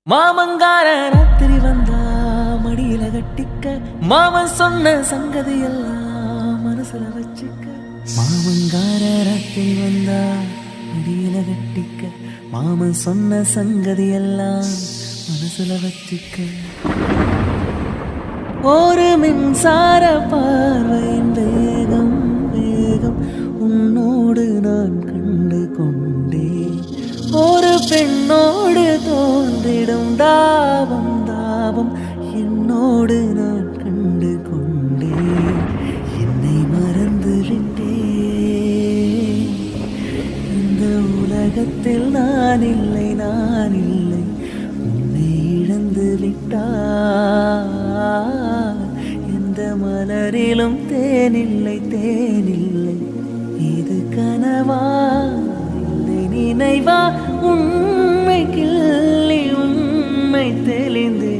மாமங்கார ராத்திரி வந்தா மடியில கட்டிக்க மாமன் சொன்ன சங்கதி எல்லாம் மனசுல வச்சுக்க. மாமங்கார ராத்திரி வந்தா மடியில கட்டிக்க மாமன் சொன்ன சங்கதி எல்லாம் மனசுல வச்சுக்க. ஒரு மின்சார பார்வையின் வேகம் வேகம் உன்னோடு நான் கண்டு கொண்டேன். ஒரு பெண்ணோடு தோன்றிடும் தாபம் தாபம் என்னோடு நான் கண்டு கொண்டேன். என்னை மறந்து விட்டேன். இந்த உலகத்தில் நான் இல்லை நான் இல்லை உன்னை இழந்து விட்டார். எந்த மலரிலும் தேனில்லை தேனில்லை இது கனவா நினைவா உண்மை கிள்ளி உண்மை தெளிந்து